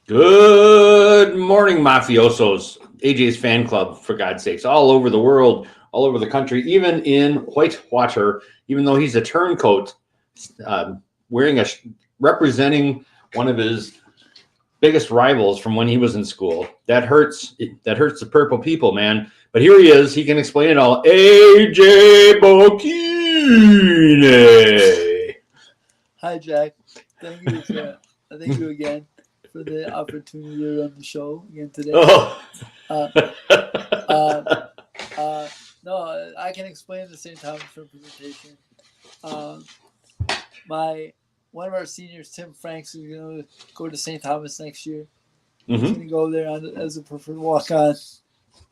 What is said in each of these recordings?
Good morning, mafiosos. AJ's fan club, for God's sakes, all over the world, all over the country, even in Whitewater, even though he's a turncoat, wearing representing one of his biggest rivals from when he was in school. That hurts. That hurts the purple people, man. But here he is. He can explain it all. AJ Bocchini. Hi, Jack. Thank you again for the opportunity to run the show again today. Oh. Uh, uh, uh, no, I can explain the St. Thomas representation. Um, my One of our seniors, Tim Franks, is going to go to St. Thomas next year. He's going to go there as a preferred walk-on,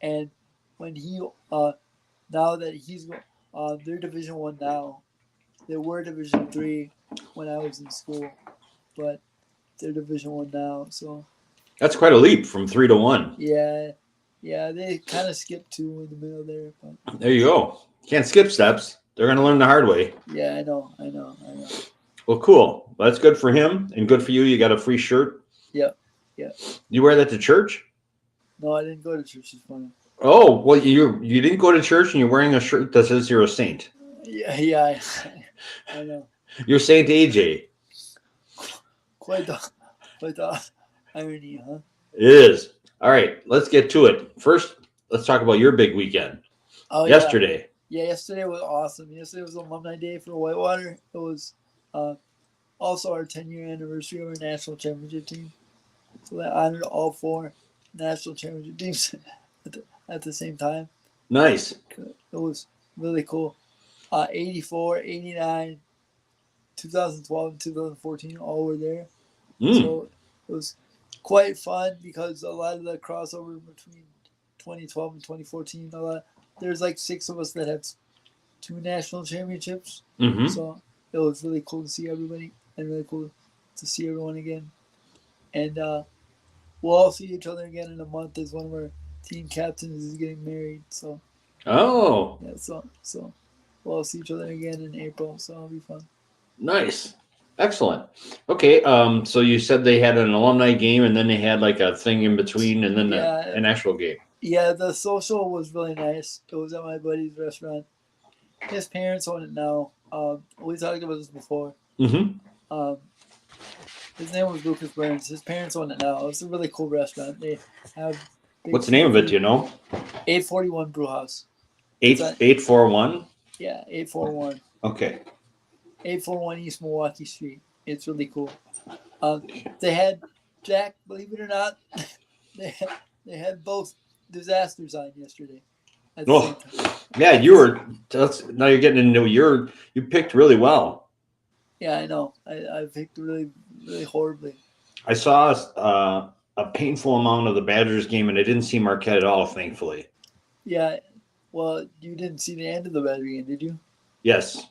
and when now that he's they're Division One now. They were Division Three when I was in school, but they're Division One now. So That's quite a leap from 3 to 1. yeah, they kind of skipped two in the middle there. But There you go. Can't skip steps. They're going to learn the hard way. yeah, I know. Well, cool. Well, that's good for him and good for you. You got a free shirt. Yep. You wear that to church? No, I didn't go to church this morning. Oh, well, you didn't go to church and you're wearing a shirt that says you're a saint. Yeah, I know. You're Saint AJ. Quite the irony, huh? It is. All right, let's get to it. First, let's talk about your big weekend. Oh, Yesterday. Yeah, yesterday was awesome. Yesterday was Alumni Day for Whitewater. It was also our 10-year anniversary of our national championship team. So that honored all four national championship teams at the same time. Nice. It was really cool. 84, 89, 2012, and 2014 all were there. So it was quite fun because a lot of the crossover between 2012 and 2014, there's like 6 of us that had 2 national championships. So it was really cool to see everybody and really cool to see everyone again. And we'll all see each other again in a month as one of our team captains is getting married. So yeah, so we'll all see each other again in April. So it'll be fun. Nice. Excellent. Okay, so you said they had an alumni game and then they had like a thing in between and then an actual game. Yeah, the social was really nice. It was at my buddy's restaurant. His parents own it now. We talked about this before. His name was Lucas Burns. His parents own it now. It's a really cool restaurant. They have. What's the name of it? Do you know? 841 Brewhouse. 841. Yeah, 841. Okay. 841 East Milwaukee Street. It's really cool. They had Jack. Believe it or not, they had both disasters on yesterday. Oh, yeah, you were. Now you're getting into you picked really well. Yeah, I know. I picked really, really horribly. I saw a painful amount of the Badgers game, and I didn't see Marquette at all, thankfully. Yeah, well, you didn't see the end of the Badger game, did you? Yes.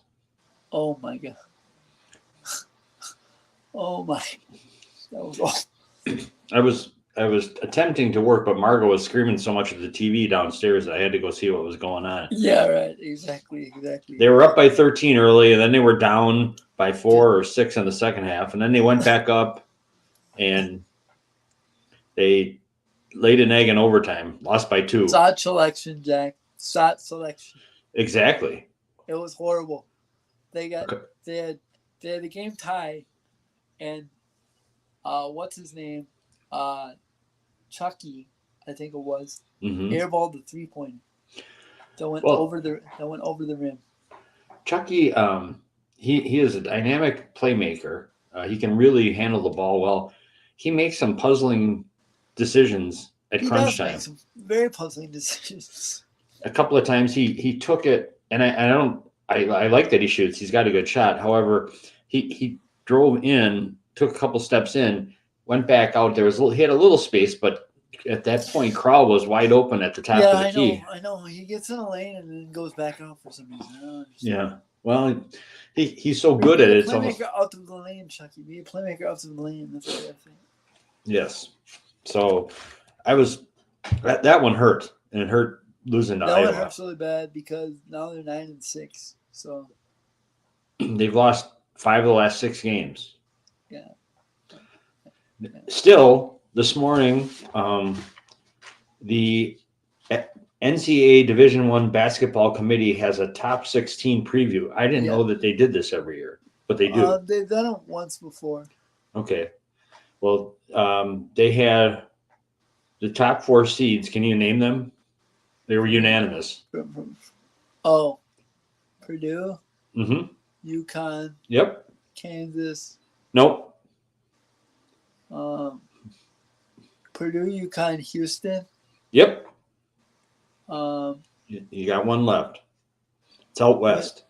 Oh my god. Oh my. That was awful. I was attempting to work, but Margot was screaming so much at the TV downstairs that I had to go see what was going on. Yeah, right. Exactly. They were up by 13 early, and then they were down by 4 or 6 in the second half, and then they went back up, and they laid an egg in overtime, lost by 2. Shot selection, Jack. Shot selection. Exactly. It was horrible. They had the game tied, and what's his name? Chucky, I think it was, airballed the 3-pointer that went over the rim. Chucky, he is a dynamic playmaker. He can really handle the ball well. He makes some puzzling decisions at crunch time. Some very puzzling decisions. A couple of times he took it, and I like that he shoots. He's got a good shot. However, he drove in, took a couple steps in, went back out. He had a little space, but at that point, Krall was wide open at the top of the key. I know. He gets in a lane and then goes back out for some reason. I don't understand. Yeah. Well, he's so good at it. Playmaker out of the lane, Chucky. Be a playmaker out of the lane. That's what I think. Yes. So that one hurt, and it hurt losing to Iowa. That one hurts really bad because now they're 9-6. So they've lost 5 of the last 6 games. Yeah. Still, this morning, the NCAA Division I basketball committee has a top 16 preview. I didn't know that they did this every year, but they do. They've done it once before. Okay. Well, they had the top 4 seeds. Can you name them? They were unanimous. Oh, Purdue, Mm-hmm. UConn, Yep. Kansas. Nope. Purdue, UConn, Houston. Yep. You got one left. It's out west.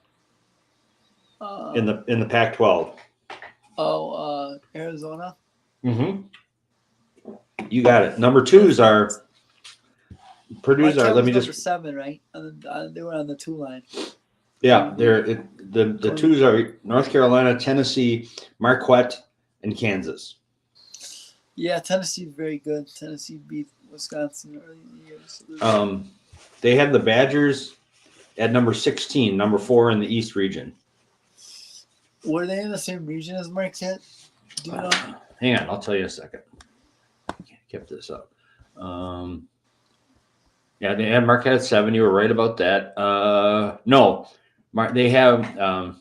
In the Pac-12. Arizona. Mm-hmm. You got it. Number 2s are Purdue's are. Let me number just 7, right? They were on the 2 line. Yeah, the 2s are North Carolina, Tennessee, Marquette, and Kansas. Yeah, Tennessee's very good. Tennessee beat Wisconsin early in the year. So they had the Badgers at number 16, number 4 in the East region. Were they in the same region as Marquette? Do you know? Hang on, I'll tell you in a second. I kept this up. Yeah, they had Marquette at 7. You were right about that. No, they have.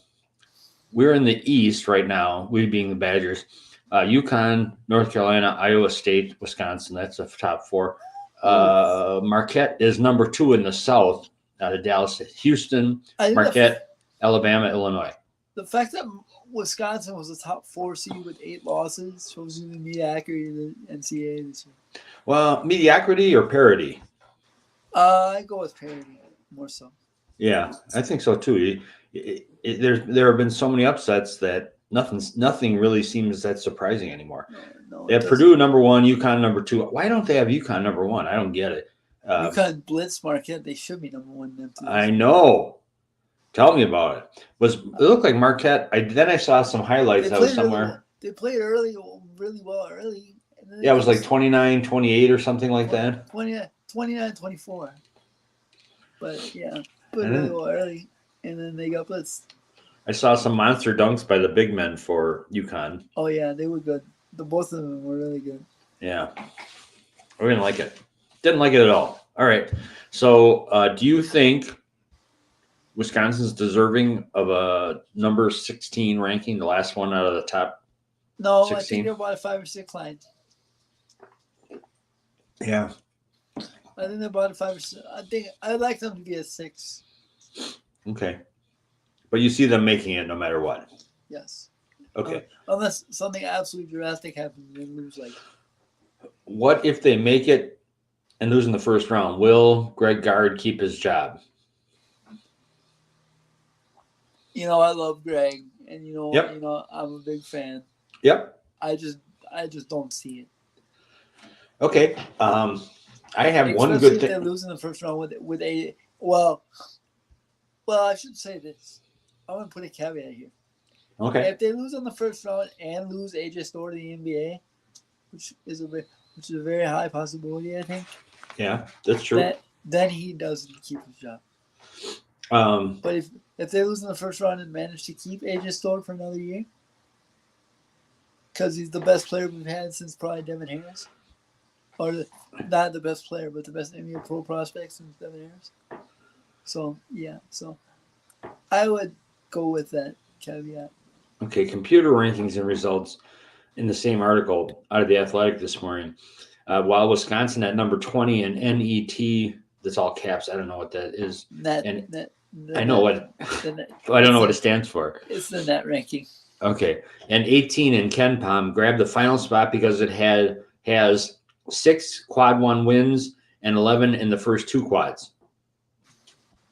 We're in the East right now. We being the Badgers. UConn, North Carolina, Iowa State, Wisconsin. That's the top 4. Marquette is number 2 in the South. Out of Dallas, Houston, Marquette, Alabama, Illinois. The fact that Wisconsin was the top 4 seed with 8 losses shows you the mediocrity of the NCAA this year. Well, mediocrity or parity? I go with parity more so. Yeah, I think so too. There have been so many upsets that nothing really seems that surprising anymore. No, they have Purdue number 1, UConn number 2. Why don't they have UConn number 1? I don't get it. UConn blitz Marquette. They should be number 1. Them too. I know. Tell me about it. It looked like Marquette? I saw some highlights. I was somewhere. They played really well early. Yeah, it was like 29-28 or something like that. 29-24. But yeah, played really well early, and then they got blitzed. I saw some monster dunks by the big men for UConn. Oh yeah, they were good. Both of them were really good. Yeah, I didn't like it. Didn't like it at all. All right. So, do you think Wisconsin's deserving of a number 16 ranking, the last one out of the top? No, 16? I think they're about a 5 or 6 line. Yeah. I think they're about a 5 or 6. I think I'd like them to be a 6. Okay. But you see them making it no matter what. Yes. Okay. Unless something absolutely drastic happens and they lose like. What if they make it and lose in the first round? Will Greg Gard keep his job? I love Greg, and Yep. I'm a big fan. Yep. I just don't see it. Okay. I have especially one good thing. If they lose in the first round with a well, I should say this. I want to put a caveat here. Okay. If they lose in the first round and lose AJ Storr to the NBA, which is a very high possibility, I think. Yeah, that's true. Then he doesn't keep his job. But if they lose in the first round and manage to keep AJ Storr for another year, because he's the best player we've had since probably Devin Harris, or not the best player, but the best NBA pro prospect since Devin Harris. So yeah, I would go with that caveat. Okay, computer rankings and results in the same article out of The Athletic this morning. While Wisconsin at number 20 in NET, that's all caps. I don't know what that is. I know what. I don't know what it stands for. It's the net ranking. Okay, and 18 in KenPom grabbed the final spot because it has 6 quad 1 wins and 11 in the first 2 quads.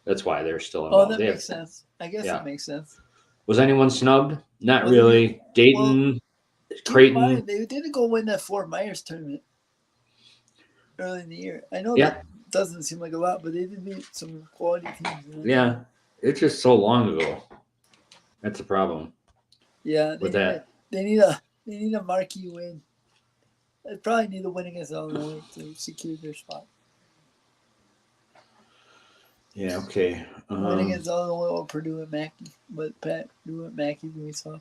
That's why they're still involved. Oh, that makes sense. I guess that makes sense. Was anyone snubbed? Not really. Dayton, Creighton. They didn't go win that Fort Myers tournament early in the year. I know that doesn't seem like a lot, but they did beat some quality teams. Yeah, it's just so long ago. That's the problem. Yeah, they need a marquee win. They probably need a win against Illinois to secure their spot. Yeah, okay. Win against Illinois or Purdue and Mackey, but Purdue and Mackey is going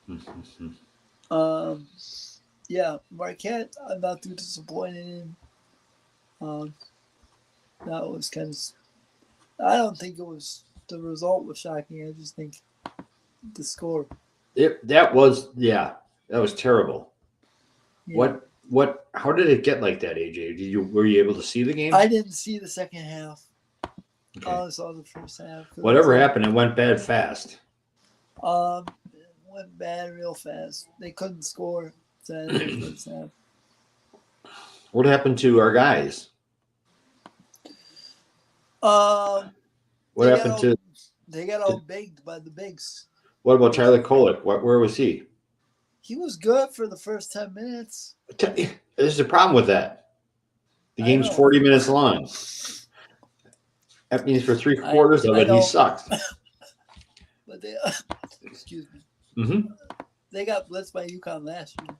to be tough. Yeah, Marquette, I'm not too disappointed in. Um, that was kind of. I don't think it was the result was shocking. I just think the score. That was that was terrible. Yeah, What how did it get like that, AJ? Were you able to see the game? I didn't see the second half. I Okay. only saw the first half. 'Cause it was Whatever happened, it went bad fast. it went bad real fast. They couldn't score to end the first half. What happened to our guys? Um, What they got happened all to they got all baked by the bigs. what about Tyler Kolek? Where was he? He was good for the first 10 minutes. There's a problem with that. The I game's know. 40 minutes long. That means for three I quarters of I it, he know, sucked. but they excuse me. Hmm. They got blitzed by UConn last year.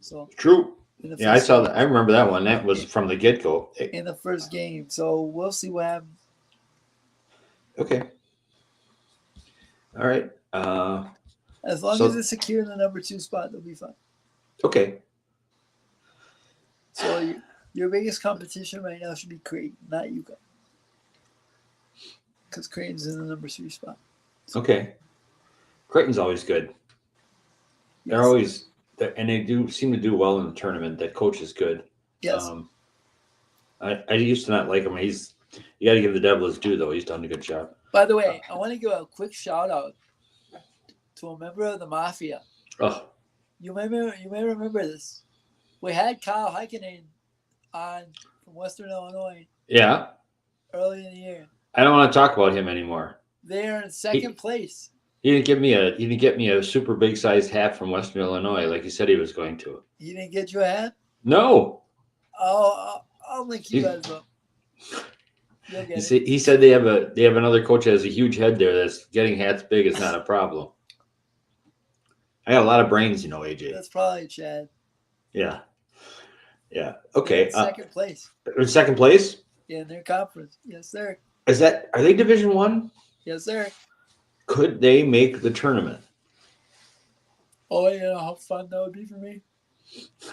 So True. in the Yeah, I first saw game, that. I remember that one. That was from the get go. in the first game. So we'll see what happens. Okay. All right. As long as So it's secure in the number 2 spot, they'll be fine. okay. So your biggest competition right now should be Creighton, not UConn, because Creighton's in the number 3 spot. Okay. Creighton's always good. They're Yes. always and they do seem to do well in the tournament. That coach is good. Yes. I used to not like him. You got to give the devil his due, though. He's done a good job. By the way, I want to give a quick shout out to a member of the Mafia. Oh, You may remember this. We had Kyle Heikkinen on from Western Illinois yeah. early in the year. I don't want to talk about him anymore. They're in second place. He didn't get me a super big sized hat from Western Illinois like he said he was going to. He didn't get you a hat? No. Oh, I'll link you He- guys up. You'll get it. He said they have another coach that has a huge head there. That's getting hats big is not a problem. I got a lot of brains, AJ. That's probably Chad. Yeah. Yeah. They're Okay. in second place. In second place. Yeah, in their conference. Yes, sir. Are they Division 1? Yes, sir. Could they make the tournament? Oh, you know how fun that would be for me?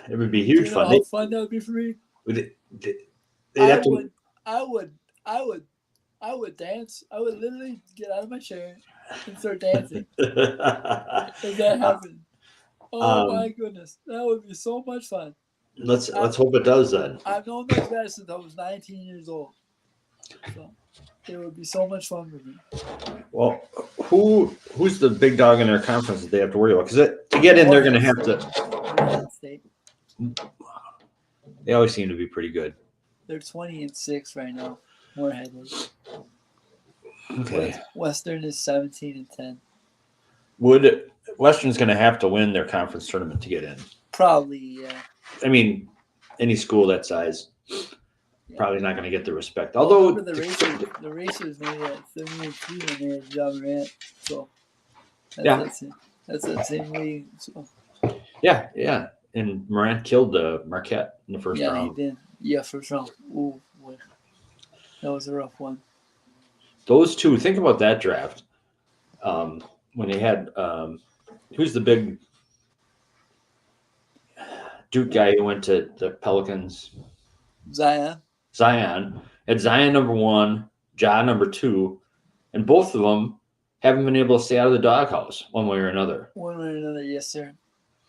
It would be Do huge you know fun. how fun that would be for me? They'd have to. I would dance. I would literally get out of my chair and start dancing if that happened. Oh my goodness, that would be so much fun. Let's hope it does then. I've known those guys since I was 19 years old, so it would be so much fun with me. Well, who's the big dog in their conference that they have to worry about? Because to get in, they're going to have to. Morehead State. They always seem to be pretty good. They're 20-6 right now. Morehead is. Okay. Western is 17-10. Western's going to have to win their conference tournament to get in? Probably, yeah. I mean, any school that size probably not going to get the respect. Although the Racers made it at 30-3 when they had John Morant, so that's the same league. So. Yeah, and Morant killed Marquette in the first round. Yeah, he did. Yeah, first round. Ooh, boy. That was a rough one. Those two, think about that draft. When they had who's the big Duke guy who went to the Pelicans? Zion. Had Zion number 1, Ja number 2, and both of them haven't been able to stay out of the doghouse one way or another. One way or another, yes, sir.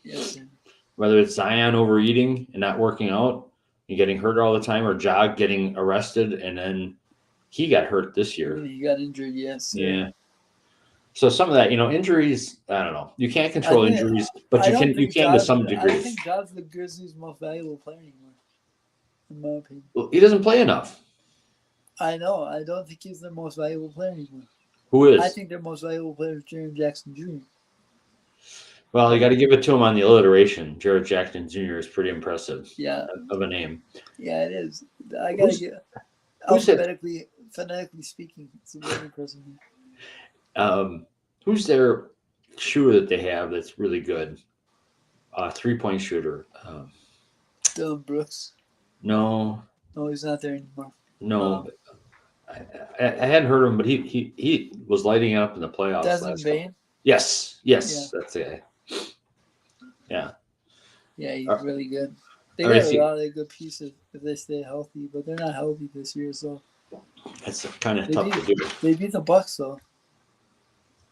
Yes, sir. Whether it's Zion overeating and not working out and getting hurt all the time, or Ja getting arrested and then he got hurt this year. He got injured, yes. Sir. Yeah. So some of that, injuries, I don't know. You can't control injuries, but you can to some degree. I don't think Ja's the Grizzlies' most valuable player anymore, in my opinion. Well, he doesn't play enough. I know. I don't think he's their most valuable player anymore. Who is? I think their most valuable player is Jaren Jackson Jr. Well, you got to give it to him on the alliteration. Jared Jackson Jr. is pretty impressive. Yeah. Of a name. Yeah, it is. I got to get phonetically speaking, it's a very impressive name. Who's their shooter that they have that's really good? 3-point shooter. Dylan Brooks. No, he's not there anymore. No, I hadn't heard of him, but he was lighting up in the playoffs. Desmond Bain. Yes, that's the guy. Yeah. Yeah, he's really good. They All right, got a see, lot of good pieces if they stay healthy, but they're not healthy this year, so it's kind of they tough beat to do. they beat the Bucks though.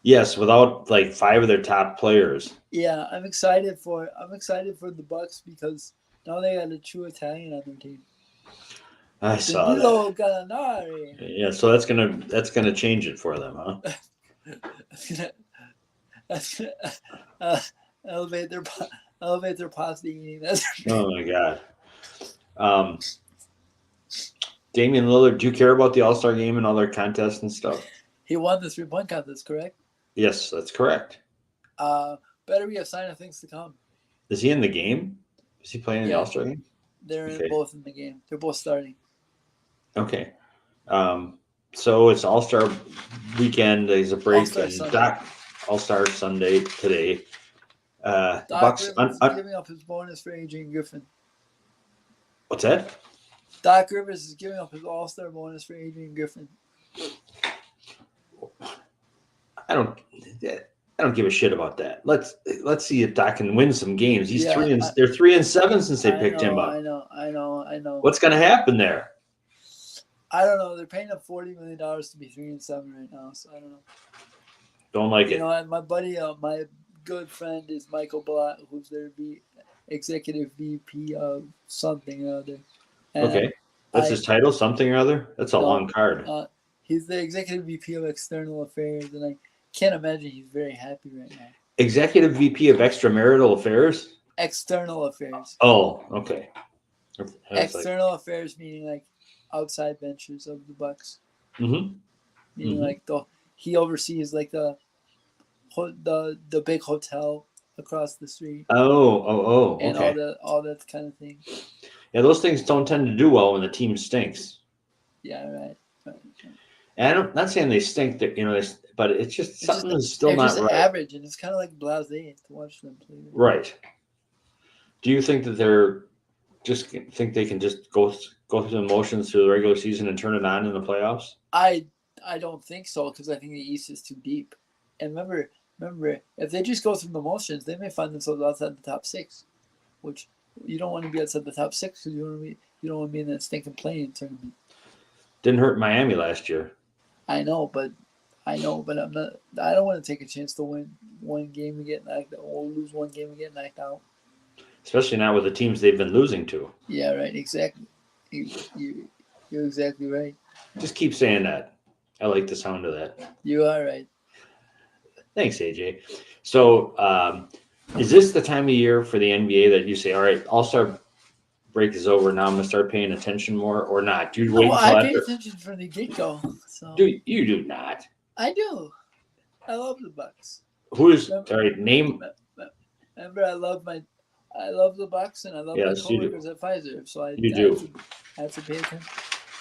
Yes, without like 5 of their top players. Yeah, I'm excited for the Bucks because now they got a true Italian on their team. I saw that. Danilo Gallinari. Yeah, so that's gonna change it for them, huh? That's gonna uh, elevate their pasta eating. That's Oh my God. Um, Damian Lillard, do you care about the All Star game and all their contests and stuff? he won the 3-point contest, correct? Yes, that's correct. Better be a sign of things to come. Is he in the game? Is he playing in the Yeah, All Star game? they're Okay. both in the game. They're both starting. Okay. So it's All Star weekend. There's a break. All-Star Sunday. All Star Sunday today. The Doc Bucks. Rivers is giving up his bonus for Adrian Griffin. What's that? Doc Rivers is giving up his All-Star bonus for Adrian Griffin. I don't give a shit about that. Let's see if Doc can win some games. He's Yeah, they're 3-7 since they picked him up. I know. What's going to happen there? I don't know. They're paying him $40 million to be 3-7 right now, so I don't know. Don't like You it. know, my buddy, my good friend is Michael Blatt, who's their executive VP of something or other. And Okay, that's his title, something or other. That's a long card. He's the executive VP of external affairs, and I can't imagine he's very happy right now. Executive VP of extramarital affairs. External affairs. Oh, okay. External affairs meaning like outside ventures of the Bucks. Mm-hmm. Meaning like he oversees like the big hotel across the street. Oh. And Okay. all that kind of thing. Yeah, those things don't tend to do well when the team stinks. Yeah, right. And I'm not saying they stink, but it's just something is still not just right. average, and it's kind of like blasé to watch them play. Right. Do you think that they can just go through the motions through the regular season and turn it on in the playoffs? I don't think so because I think the East is too deep. And remember, if they just go through the motions, they may find themselves outside the top 6, which you don't want to be outside the top 6 because you don't want to be in that stinking play-in tournament. Didn't hurt Miami last year. I know, but I'm not. I don't want to take a chance to win one game and get knocked out, or lose one game and get knocked out. Especially now with the teams they've been losing to. Yeah, right. Exactly. You're exactly right. Just keep saying that. I like the sound of that. You are right. Thanks, AJ. So, is this the time of year for the NBA that you say, all right, All-Star break is over, now I'm going to start paying attention more, or not? Do you wait until I after? pay attention from the get-go. So. You do not. I do. I love the Bucks. All right, name. Remember, I love the Bucks and I love my coworkers at Pfizer. So I have to pay attention.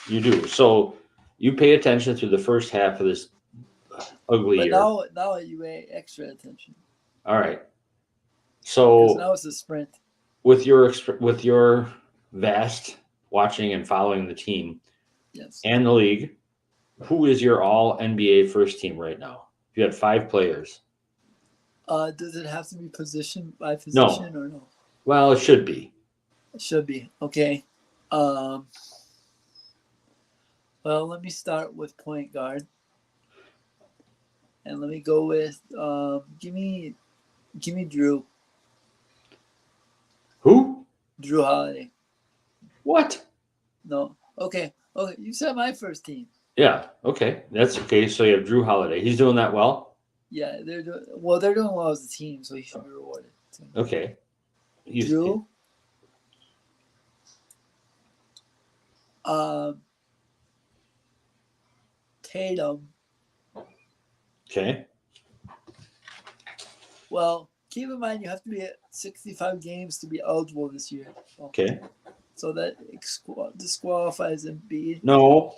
You do. So you pay attention through the first half of this ugly year. But now you pay extra attention. All right. So now it's a sprint. With your vast watching and following the team, yes, and the league, who is your all NBA first team right now? You had 5 players. Does it have to be position by position or no? Well, it should be. It should be. Okay. Well, let me start with point guard. And let me go with give me Drew. Who? Drew Holiday. What? No. Okay. You said my first team. Yeah. Okay. That's okay. So you have Drew Holiday. He's doing that well? Yeah, they're doing well as a team, so he should be rewarded. Okay. Drew. Tatum. Okay. Well, keep in mind you have to be at 65 games to be eligible this year. Okay. So that disqualifies Embiid. No,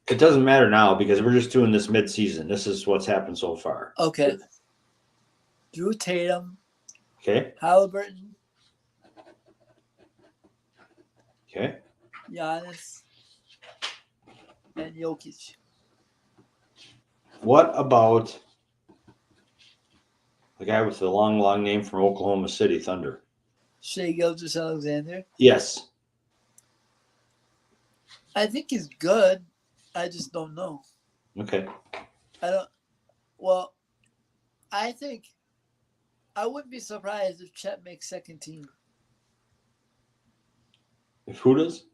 it doesn't matter now because we're just doing this mid-season. This is what's happened so far. Okay. Drew Tatum. Okay. Halliburton. Okay. Giannis. And Jokic. What about the guy with the long name from Oklahoma City Thunder? Shea Gilgeous-Alexander. Yes. I think he's good. I just don't know. Okay. I don't. Well, I think I wouldn't be surprised if Chet makes second team. If who does?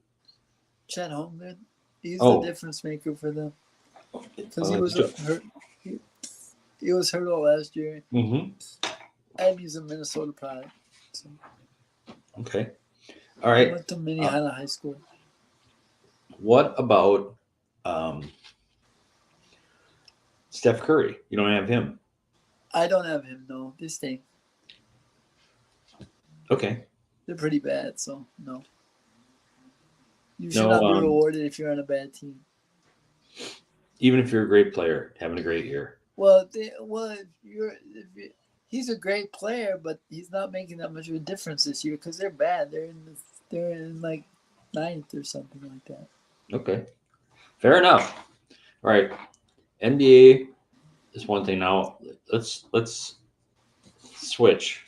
Chet Holmgren. He's the Oh. difference maker for them because he Uh, was hurt. He was hurt all last year, mm-hmm. and he's a Minnesota product. So Okay. All he right. went to Minnehaha High School. What about Steph Curry? You don't have him. I don't have him. No, this thing. Okay. They're pretty bad, so no. You should No, not be rewarded if you're on a bad team. Even if you're a great player, having a great year. Well, he's a great player, but he's not making that much of a difference this year because they're bad. They're in like 9th or something like that. Okay. Fair enough. All right. NBA is one thing. Now let's switch.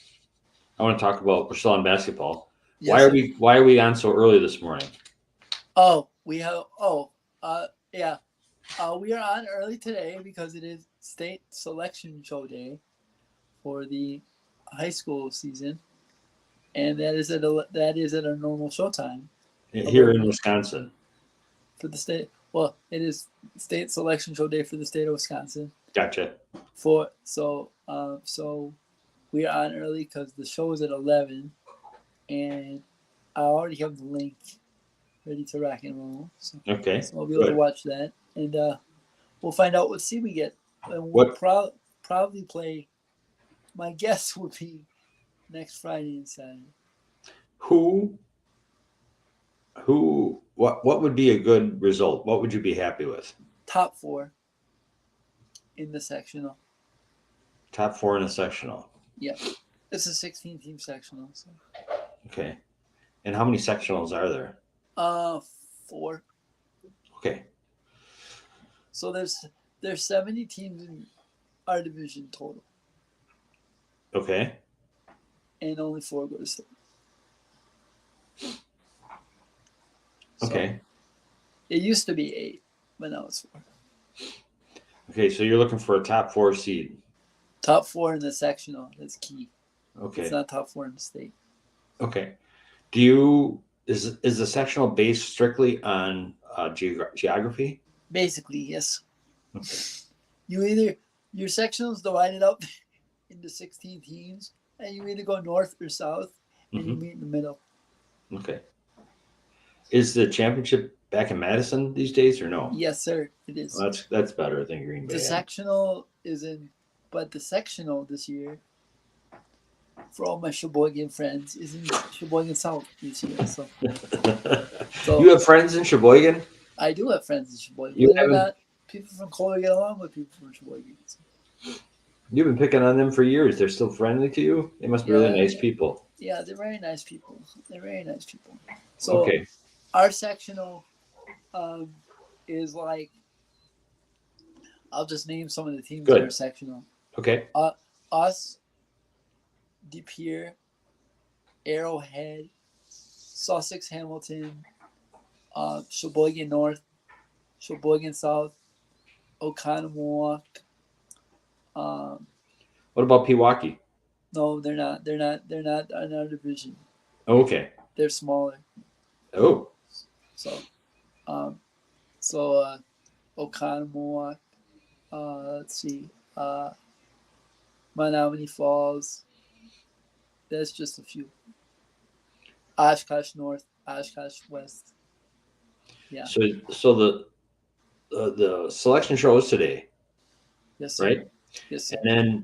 I want to talk about, we're still on basketball. Yes, why are we on so early this morning? Oh, we are on early today because it is state selection show day for the high school season, and that is at a normal show time Here in Wisconsin. for the state. Well, it is state selection show day for the state of Wisconsin. Gotcha. So we are on early because the show is at 11, and I already have the link ready to rock and roll. So, Okay. So I'll be able to watch that, and we'll find out what seed we get, and we'll probably play. My guess would be next Friday and Saturday. What would be a good result? What would you be happy with? Top 4 in the sectional. Top 4 in a sectional. Yep. It's a 16-team sectional. So. Okay. And how many sectionals are there? 4. Okay. So there's 70 teams in our division total. Okay. And only 4 go to state. Okay. It used to be 8, but now it's 4. Okay, so you're looking for a top 4 seed. Top 4 in the sectional. That's key. Okay. It's not top 4 in the state. Okay. Is the sectional based strictly on geography? Basically, yes. Okay. Your sectionals divided up into 16 teams, and you either go north or south, and you meet in the middle. Okay. Is the championship back in Madison these days or no? Yes, sir. It is. Well, that's better than Green Bay. The sectional is in, but the sectional this year, for all my Sheboygan friends, is in Sheboygan South this year. So you have friends in Sheboygan? I do have friends in Sheboygan. People from Kohler get along with people from Sheboygan. So. You've been picking on them for years. They're still friendly to you? They must be really nice people. Yeah, they're very nice people. So okay. Our sectional is like, I'll just name some of the teams in our sectional. Okay. Us, De Pere, Arrowhead, Sussex Hamilton, Sheboygan North, Sheboygan South, Oconomowoc. What about Pewaukee? No, they're not. They're not in our division. Okay. They're smaller. Oh. So Oconomowoc. Let's see. Menominee Falls. That's just a few. Oshkosh North, Oshkosh West. Yeah. So the selection show is today. Yes, sir. Right? Yes, sir.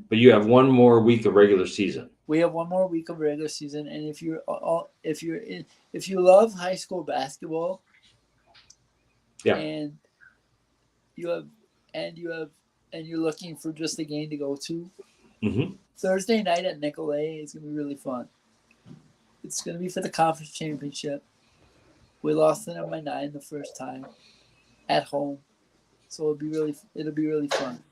But you have one more week of regular season. We have one more week of regular season, and if you love high school basketball, yeah, and you're looking for just a game to go to, Thursday night at Nicolay is gonna be really fun. It's gonna be for the conference championship. We lost to them by 9 the first time at home, so it'll be really fun.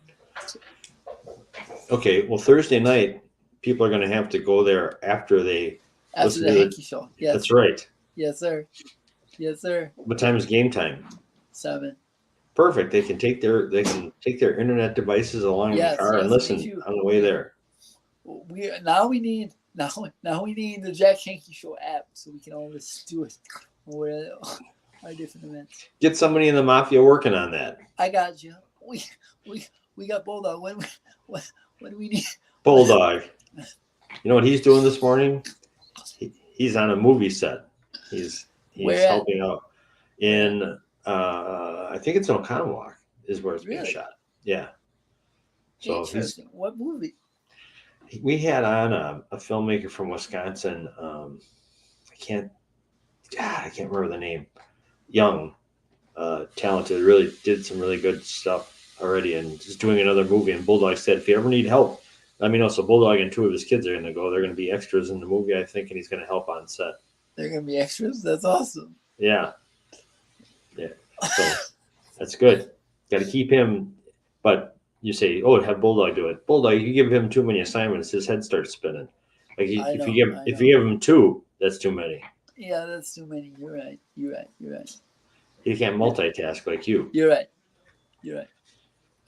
Okay, well, Thursday night, people are going to have to go there after they After the Hanky Show. Yes. That's right. Yes, sir. Yes, sir. What time is game time? 7. Perfect. They can take their internet devices along in the car and listen on the way there. Now we need the Jack Hanky Show app so we can always do it with our different events. Get somebody in the Mafia working on that. I got you. We got Bulldog. What do we need? Bulldog. You know what he's doing this morning? He's on a movie set. He's helping out in I think it's in Oconomowoc is where it's being shot. Yeah. So interesting. What movie? We had on a filmmaker from Wisconsin. I can't remember the name. Young, talented, really did some really good stuff already, and just doing another movie. And Bulldog said, if you ever need help, let me know. So Bulldog and 2 of his kids are going to go. They're going to be extras in the movie, I think, and he's going to help on set. They're going to be extras? That's awesome. Yeah. Yeah. So that's good. Got to keep him. But you say, oh, have Bulldog do it. Bulldog, you give him too many assignments, his head starts spinning. Like if you give him 2, that's too many. Yeah, that's too many. You're right. He can't multitask like you. You're right.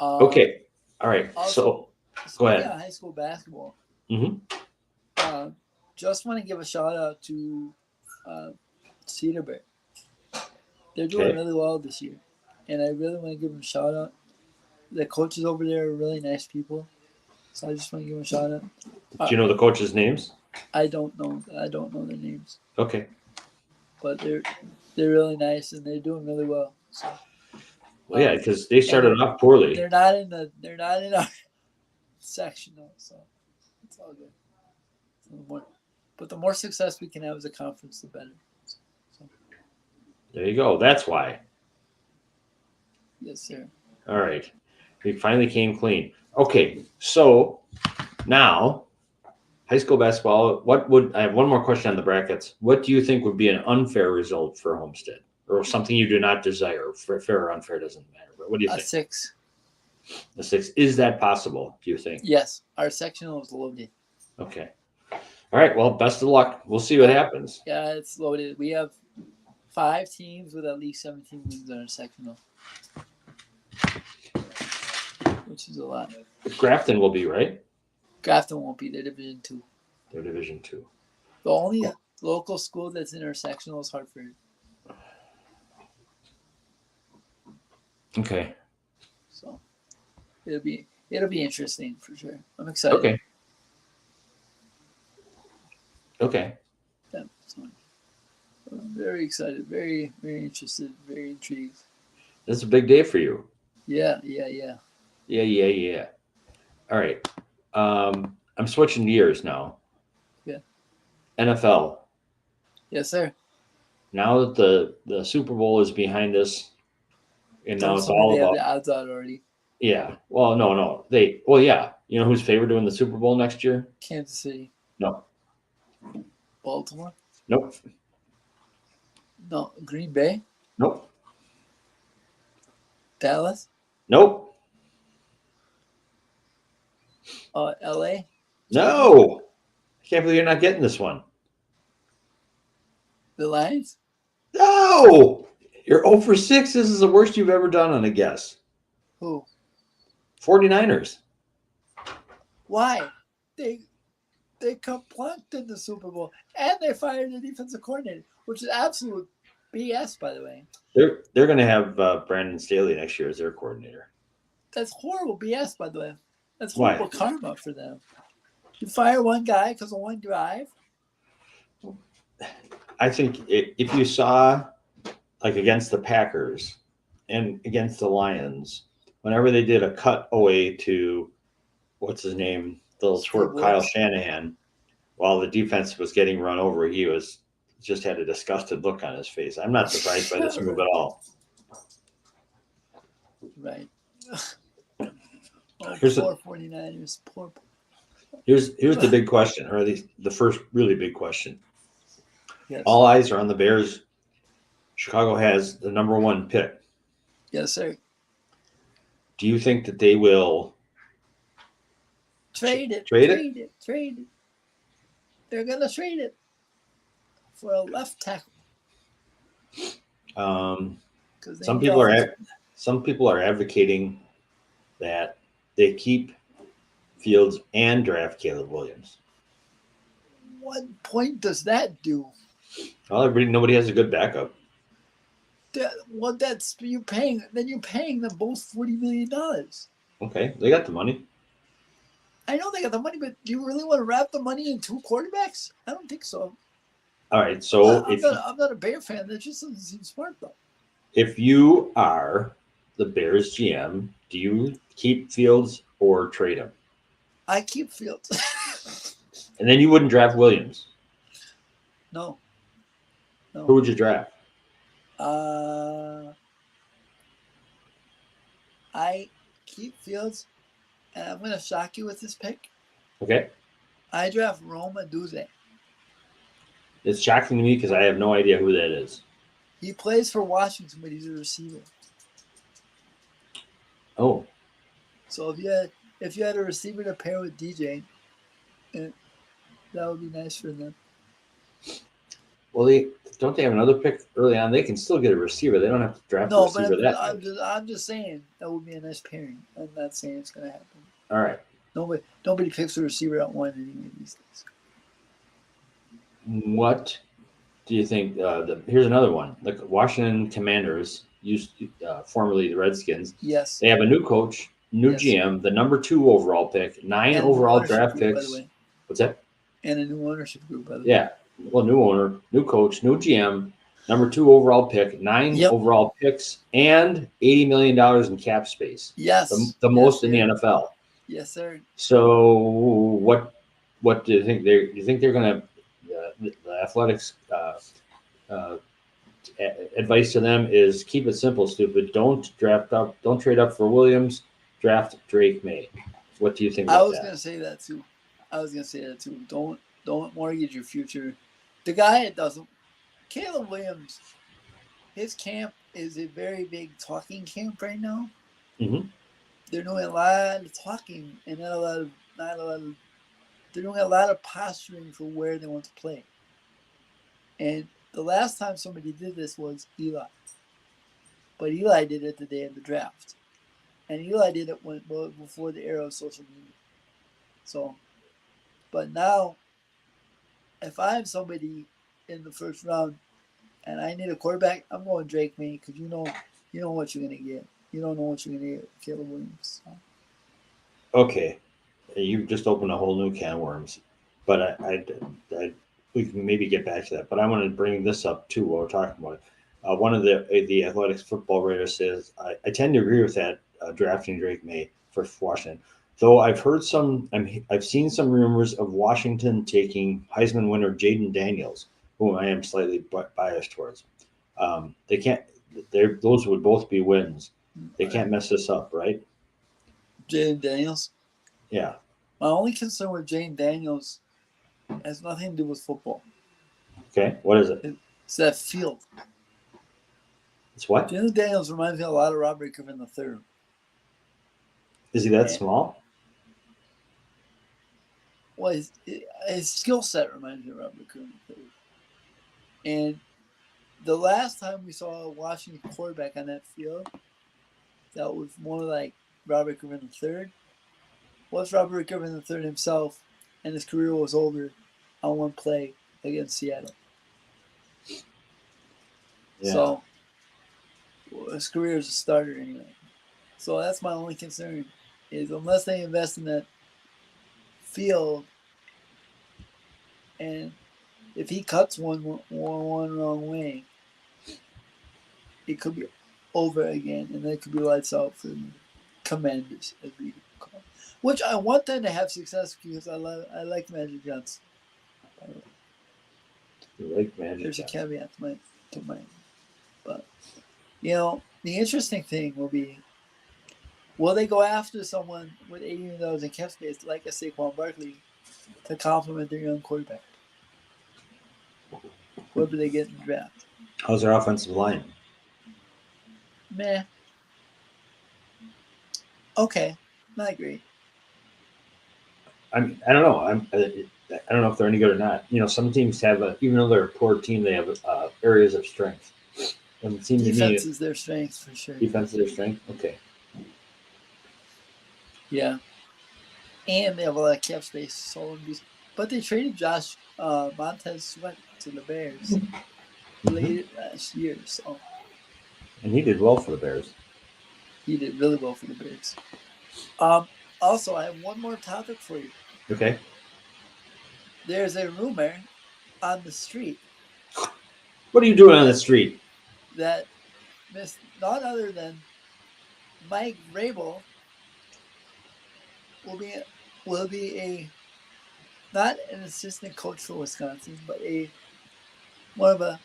Okay. All right. Also, so go ahead. Yeah, high school basketball. Mm-hmm. Just want to give a shout out to Cedarburg. They're doing really well this year, and I really want to give them a shout out. The coaches over there are really nice people, so I just want to give them a shout out. Do you know the coaches' names? I don't know their names. Okay. But they're really nice and they're doing really well. So, well, yeah, because they started off poorly. They're not in our sectional, so it's all good. But the more success we can have as a conference, the better. So. There you go. That's why. Yes, sir. All right. We finally came clean. Okay, so now high school basketball. I have one more question on the brackets. What do you think would be an unfair result for Homestead, or something you do not desire? Fair or unfair doesn't matter. But what do you think? 6. A 6. Is that possible? Do you think? Yes, our sectional is loaded. Okay. All right. Well, best of luck. We'll see what happens. Yeah, it's loaded. We have 5 teams with at least 17 wins on our sectional, which is a lot. Grafton will be, right? Grafton won't be. They're Division 2. They're Division 2. The only local school that's in our sectional is Hartford. Okay. So it'll be interesting for sure. I'm excited. Okay. Yeah, so I'm very excited, very, very interested, very intrigued. This is a big day for you. Yeah. All right. I'm switching gears now. Yeah. NFL. Yes, sir. Now that the Super Bowl is behind us, and now it's all about the odds out already. Yeah. Well, no. Yeah. You know who's favored to win the Super Bowl next year? Kansas City. No. Baltimore. Nope. No. Green Bay. Nope. Dallas. Nope. LA. No. I can't believe you're not getting this one. The Lions. No. You're 0 for 6. This is the worst you've ever done on a guess. Who? 49ers. Why? They plunked in the Super Bowl and they fired the defensive coordinator, which is absolute BS, by the way. They're going to have Brandon Staley next year as their coordinator. That's horrible BS, by the way. That's horrible karma for them. You fire one guy because of one drive. I think if you saw, like against the Packers and against the Lions, whenever they did a cut away to, what's his name, the twerp Kyle Shanahan, while the defense was getting run over, he just had a disgusted look on his face. I'm not surprised by this move at all. Right. Here's poor 49ers. Poor. Here's the big question, or at least the first really big question. Yes. All eyes are on the Bears. Chicago has the number 1 pick. Yes, sir. Do you think that they will trade it? Trade it? They're gonna trade it. for a left tackle. Because Some people are advocating that they keep Fields and draft Caleb Williams. What point does that do? Well, nobody has a good backup. That's you're paying. Then you're paying them both $40 million. Okay, they got the money. I know they got the money, but do you really want to wrap the money in 2 quarterbacks? I don't think so. All right, so I'm not a Bear fan. That just doesn't seem smart, though. If you are the Bears GM, do you keep Fields or trade him? I keep Fields. And then you wouldn't draft Williams. No. Who would you draft? I keep Fields, and I'm going to shock you with this pick. Okay. I draft Roma Duze. It's shocking to me because I have no idea who that is. He plays for Washington, but he's a receiver. Oh. So if you had a receiver to pair with DJ, that would be nice for them. Well, don't they have another pick early on? They can still get a receiver. They don't have to draft a receiver I'm just saying that would be a nice pairing. I'm not saying it's going to happen. All right. Nobody picks a receiver at 1 anyway these days. What do you think? Here's another one. The Washington Commanders, formerly the Redskins. Yes. They have a new coach, new GM, the number 2 overall pick, 9 overall draft picks. By the way. What's that? And a new ownership group, by the way. Yeah. Well, new owner, new coach, new GM, number 2 overall pick, 9 overall picks, and $80 million in cap space. Yes. The most in the NFL. Yes, sir. So what do you think? Do you think they're going to the Athletics advice to them is keep it simple, stupid. Don't trade up for Williams. Draft Drake May. What do you think about that? I was going to say that too. Don't mortgage your future. The guy that doesn't, Caleb Williams, his camp is a very big talking camp right now. Mm-hmm. They're doing a lot of talking and not a lot of. They're doing a lot of posturing for where they want to play. And the last time somebody did this was Eli. But Eli did it the day of the draft. And Eli did it before the era of social media. So, but now, if I have somebody in the first round and I need a quarterback, I'm going Drake May because you know what you're going to get. You don't know what you're going to get with Caleb Williams. So. Okay. You just opened a whole new can of worms. But we can maybe get back to that. But I want to bring this up too while we're talking about it. One of the Athletics football writers says, I tend to agree with that, drafting Drake May for Washington. Though I've seen some rumors of Washington taking Heisman winner Jaden Daniels, whom I am slightly biased towards. Those would both be wins. They can't mess this up, right? Jaden Daniels? Yeah. My only concern with Jaden Daniels has nothing to do with football. Okay, what is it? It's that field. It's what? Jaden Daniels reminds me a lot of Robert Griffin III. Is he that small? Well, his skill set reminds me of Robert Griffin III. And the last time we saw a Washington quarterback on that field that was more like Robert Griffin III was Robert Griffin III himself, and his career was over on one play against Seattle. Yeah. So his career as a starter anyway. So that's my only concern is unless they invest in that field, and if he cuts one wrong way, it could be over again, and that could be lights out for the Commanders, as we call it. Which I want them to have success because I like Magic Johnson. You like Magic There's Johnson. a caveat to my, but the interesting thing will be, will they go after someone with $80 million in cap space like a Saquon Barkley to complement their young quarterback? Whoever they get in the draft. How's their offensive line? Meh. Okay, not great. I don't know. I don't know if they're any good or not. Some teams have, even though they're a poor team, they have areas of strength. And it seems to me Defense is their strength for sure. defense is their strength. Okay. Yeah, and they have a lot of cap space. But they traded Josh Montez Sweat to the Bears late last year, so And he did well for the Bears. he did really well for the Bears. Also, I have one more topic for you. Okay. There's a rumor on the street What are you doing on the street? that none other than Mike Vrabel will be a not an assistant coach for Wisconsin, but more of a,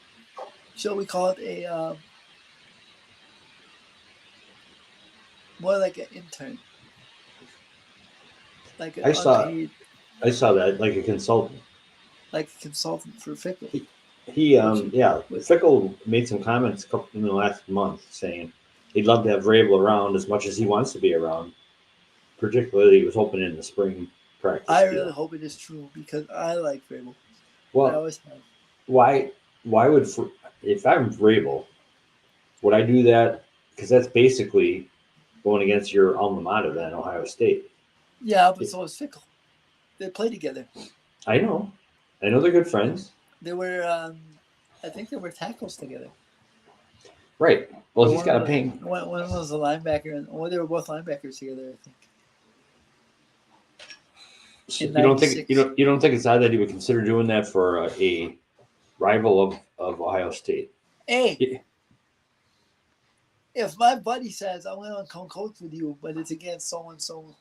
shall we call it a more like an intern, like an I saw unpaid, that, like a consultant. like a consultant for Fickle. Fickle made some comments in the last month saying he'd love to have Vrabel around as much as he wants to be around. Particularly, he was hoping in the spring practice. I really hope it is true because I like Vrabel. Well, I always have. Why would, if I'm Vrabel, would I do that? Because that's basically going against your alma mater, then Ohio State. Yeah, but so is Fickle. They play together. I know they're good friends. They were, I think they were tackles together. Right. Well, he's got a pain. One was a linebacker, and they were both linebackers together, I think. So you don't think it's odd that he would consider doing that for a rival of Ohio State? Hey, if my buddy says I'm going to come coach with you, but it's against so and so,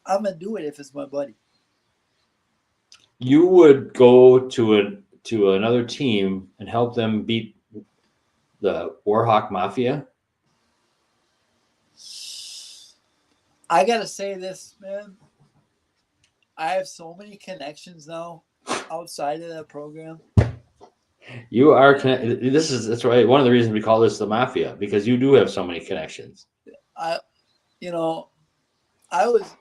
I'm gonna do it if it's my buddy. You would go to another team and help them beat the Warhawk Mafia? I gotta say this, man. I have so many connections now outside of that program. You are connected. That's right. One of the reasons we call this the Mafia, because you do have so many connections. I was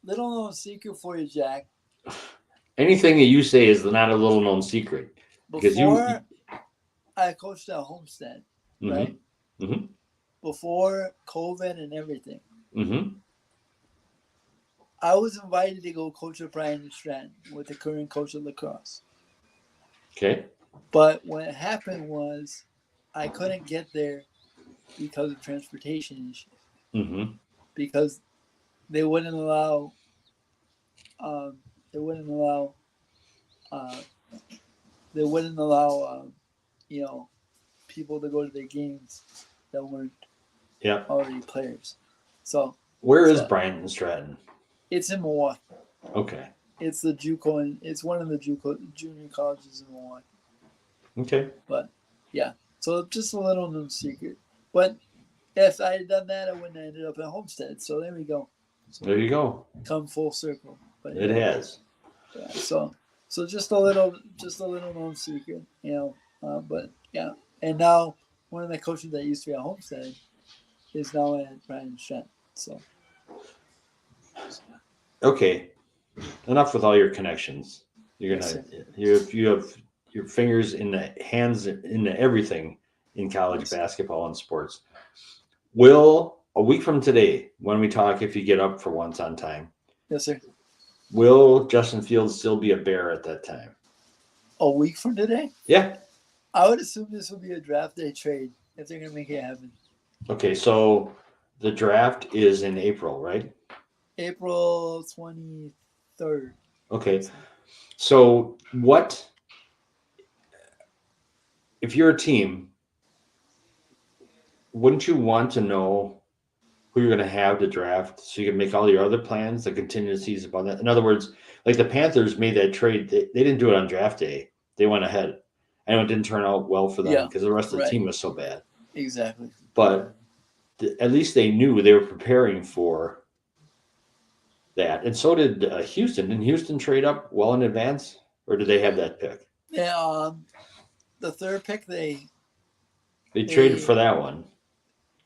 little known secret for you, Jack. Anything that you say is not a little known secret. Before I coached at Homestead, right? Mm-hmm. Before COVID and everything. Mm-hmm. I was invited to go coach at Bryan Stratton with the current coach of lacrosse. Okay. But what happened was I couldn't get there because of transportation issues. Mm-hmm. Because they wouldn't allow people to go to their games that weren't already players. So where is Bryan Stratton? It's in Milwaukee. Okay. It's the JUCO, and it's one of the JUCO junior colleges in Milwaukee. Okay. But yeah, so just a little known secret. But if I had done that, I wouldn't have ended up at Homestead. So there we go. So there you go. Come full circle. But it has. Yeah, so just a little known secret, but yeah. And now one of the coaches that used to be at Homestead is now at Bryan Stratton. So okay, enough with all your connections. You have your fingers in the hands into everything in college basketball and sports. Will a week from today, when we talk, if you get up for once on time, yes, sir. Will Justin Fields still be a Bear at that time? A week from today? Yeah. I would assume this would be a draft day trade if they're going to make it happen. Okay, so the draft is in April, right? April 23rd. Okay. So what, if you're a team, wouldn't you want to know who you're going to have to draft so you can make all your other plans, the contingencies about that? In other words, like the Panthers made that trade. They didn't do it on draft day. They went ahead. I know it didn't turn out well for them because the rest of the team was so bad. Exactly. But at least they knew they were preparing for that. And so did Houston. Didn't Houston trade up well in advance? Or did they have that pick? Yeah, the third pick, they traded for that one.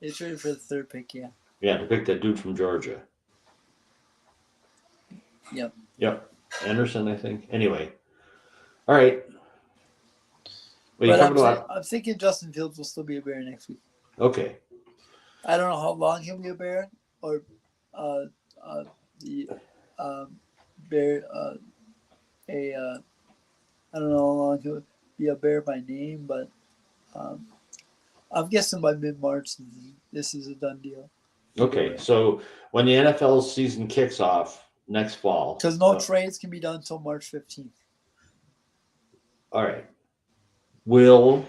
They traded for the third pick, yeah. Yeah, to pick that dude from Georgia. Yep. Yep. Anderson, I think. Anyway. All right. Well, you But covered a lot. I'm thinking Justin Fields will still be a Bear next week. Okay. I don't know how long he'll be a Bear, or uh, the Bear I don't know how long he'll be a Bear by name, but um, I'm guessing by mid-March this is a done deal. Okay. So when the NFL season kicks off next fall, because no trades can be done until March 15th. All right. Will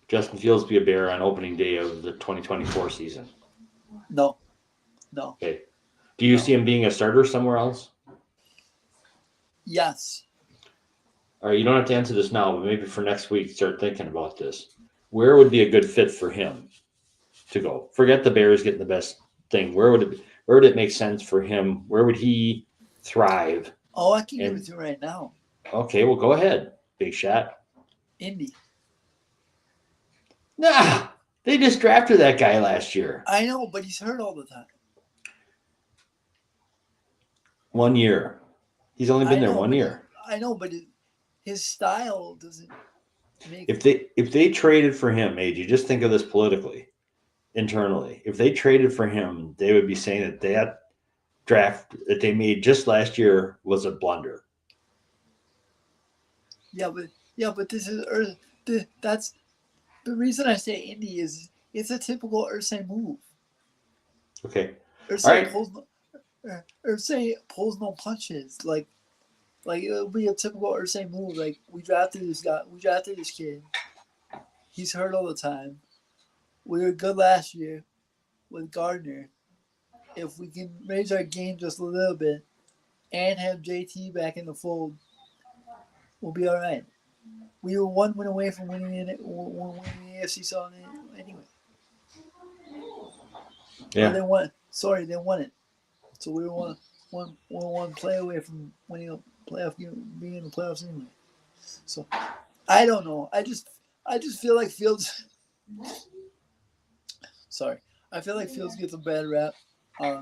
Justin Fields be a Bear on opening day of the 2024 season? No. Okay. Do you see him being a starter somewhere else? Yes. All right. You don't have to answer this now, but maybe for next week, start thinking about this. Where would be a good fit for him to go? Forget the Bears getting the best thing. Where would it make sense for him? Where would he thrive? Oh, I can give it to you right now. Okay, well, go ahead, big shot. Indy. Nah, they just drafted that guy last year. I know, but he's hurt all the time. 1 year. He's only been there 1 year. I know, but his style doesn't make. If they traded for him, AJ, just think of this politically, internally. If they traded for him, they would be saying that draft that they made just last year was a blunder. Yeah, but this is that's the reason I say Indy is it's a typical Ursay move. Okay. Ursay pulls no punches. Like it'll be a typical Ursay move. Like we drafted this guy, we drafted this kid. He's hurt all the time. We were good last year with Gardner. If we can raise our game just a little bit and have JT back in the fold, we'll be all right. We were 1 win away from winning the AFC South anyway. Yeah. They won. Sorry, they won it. So we were one play away from winning a playoff game, being in the playoffs anyway. So I don't know. I just feel like Fields. Sorry, I feel like Fields gets a bad rap. I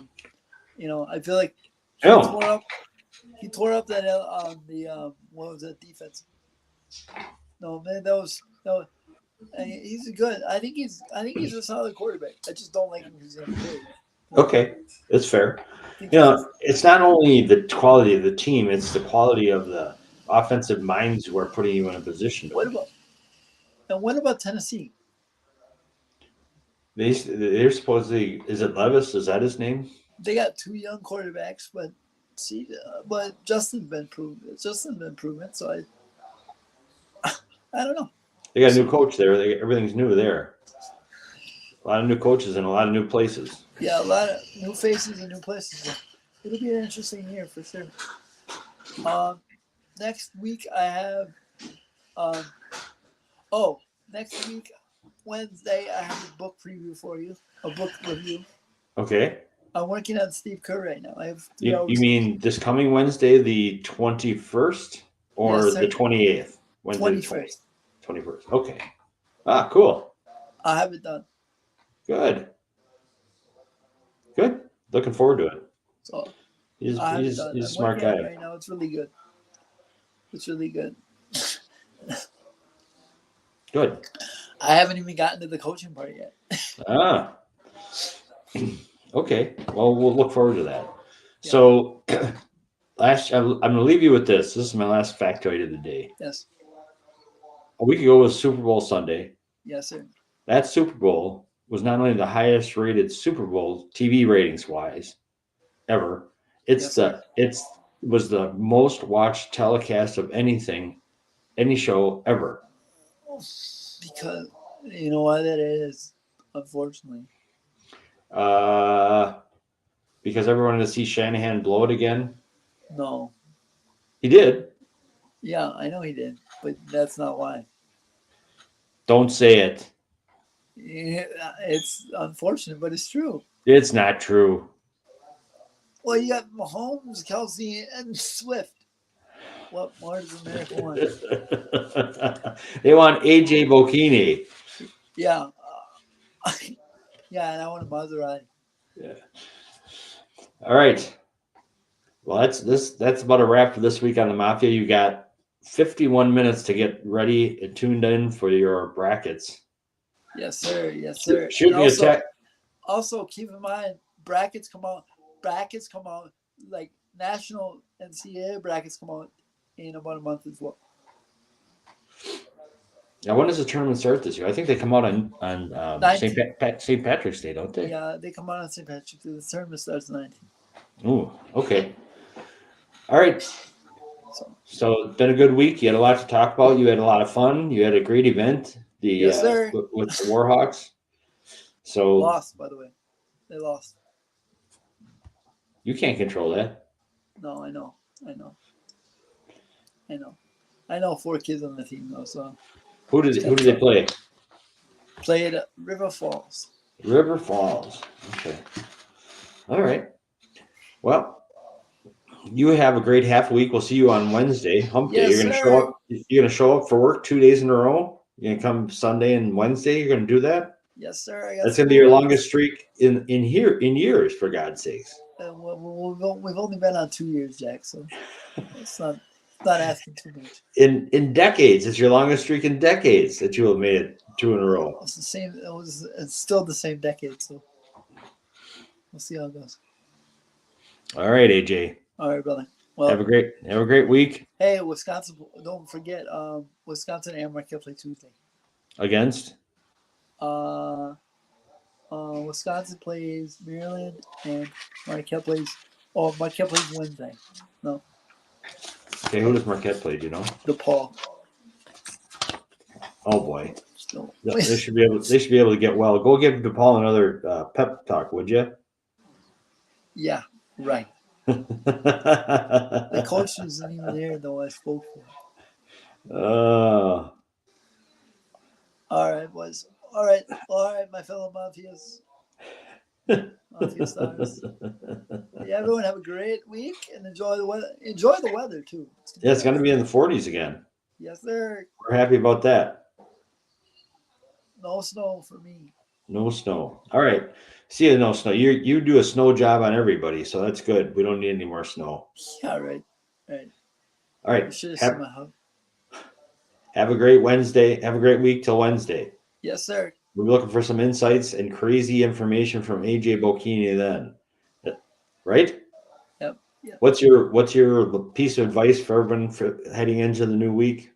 feel like he tore up that what was that defense? No, man, that was. He's good. I think he's a solid quarterback. I just don't like him because he's unfair. Okay, that's fair. It's not only the quality of the team; it's the quality of the offensive minds who are putting you in a position. What about Tennessee? They're supposedly, is it Levis? Is that his name? They got 2 young quarterbacks, but Justin's been proven. So I don't know. They got a new coach there. Everything's new there. A lot of new coaches in a lot of new places. Yeah, a lot of new faces and new places. It'll be an interesting year for sure. Next week I have. Next week Wednesday I have a book preview for you. A book review. Okay. I'm working on Steve Kerr right now. I have 3 hours. You mean this coming Wednesday, the 21st, or the 28th? Wednesday, 21st. Okay. Ah, cool. I have it done. Good. Looking forward to it. So he's a smart guy. Right now, it's really good. Good. I haven't even gotten to the coaching part yet. Okay. Well, we'll look forward to that. Yeah. So, I'm going to leave you with this. This is my last factoid of the day. Yes. A week ago was Super Bowl Sunday. Yes, sir. That Super Bowl was not only the highest rated Super Bowl TV ratings wise ever. It was the most watched telecast of any show ever. Because you know why that is, unfortunately. Because everyone wanted to see Shanahan blow it again. No. He did. Yeah, I know he did, but that's not why. Don't say it. Yeah, it's unfortunate, but it's true. It's not true. Well, you got Mahomes, Kelsey, and Swift. What more does America want? They want AJ Bocchini. Yeah. Yeah, and I want a Maserati. Yeah. All right. Well, that's about a wrap for this week on the Mafia. You got 51 minutes to get ready and tuned in for your brackets. Yes, sir. Yes, sir. Shoot And me a text. also keep in mind brackets come out. Brackets come out like national NCAA brackets come out in about a month as well. Now, when does the tournament start this year? I think they come out on St. 19. St. Patrick's Day, don't they? Yeah, they come out on St. Patrick's Day. The tournament starts 19. Ooh, okay. All right. So So it's been a good week. You had a lot to talk about. You had a lot of fun. You had a great event. yes, sir. With the Warhawks. So lost, by the way. They lost. you can't control that. No, I know. I know 4 kids on the team though, so Who did they play? played at River Falls. River Falls. Okay. All right. Well, you have a great half week. We'll see you on Wednesday, Hump Day. Yes, You're gonna sir. show up. You're gonna show up for work 2 days in a row. You're gonna come Sunday and Wednesday. You're gonna do that. Yes, sir. That's gonna be your longest streak in years, for God's sakes. We've only been on 2 years, Jack. So it's not asking too much. In decades, it's your longest streak in decades that you have made it 2 in a row. It's the same. It's still the same decade. So we'll see how it goes. All right, AJ. All right, brother. Well, have a great week. Hey, Wisconsin! Don't forget, Wisconsin and Marquette play Tuesday. Against? Wisconsin plays Maryland, and Marquette plays. Oh, Marquette plays Wednesday. No. Okay, who does Marquette play? Do you know? DePaul. Oh boy. Still. They should be able to get well. Go give DePaul another pep talk, would you? Yeah. Right. The coach isn't even there, though. I spoke for. Uh, All right, boys. All right, my fellow Mafias. Mafia stars. Yeah, everyone have a great week and enjoy the weather. Enjoy the weather too. It's going to be in the 40s again. Yes, sir. We're happy about that. No snow for me. No snow. All right. See you. No snow. You do a snow job on everybody, so that's good. We don't need any more snow. Yeah, right. Right. All right. You should have seen my house. Have a great Wednesday. Have a great week till Wednesday. Yes, sir. We'll be looking for some insights and crazy information from AJ Bocchini then. Right? Yep. What's your piece of advice for everyone for heading into the new week?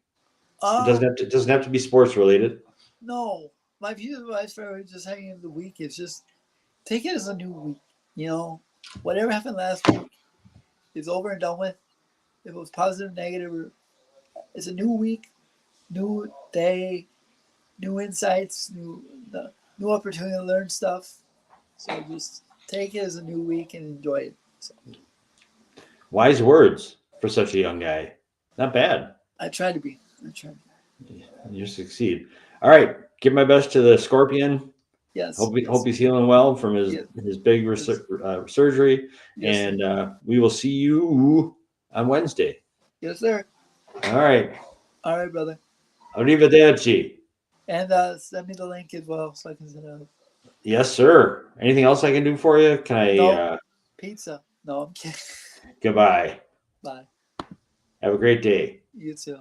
It doesn't have to be sports related. No. My piece of advice for everyone just hanging in the week is just take it as a new week. You know, whatever happened last week is over and done with. If it was positive, negative, it's a new week, new day, new insights, new opportunity to learn stuff. So just take it as a new week and enjoy it. So. Wise words for such a young guy. Not bad. I try to be. You succeed. All right. Give my best to the Scorpion. Yes. Hope he's healing well from his big surgery. Yes, and we will see you on Wednesday. Yes, sir. All right. All right, brother. Arrivederci. And send me the link as well so I can send it out. Yes, sir. Anything else I can do for you? Can I? No. Pizza. No, I'm kidding. Goodbye. Bye. Have a great day. You too.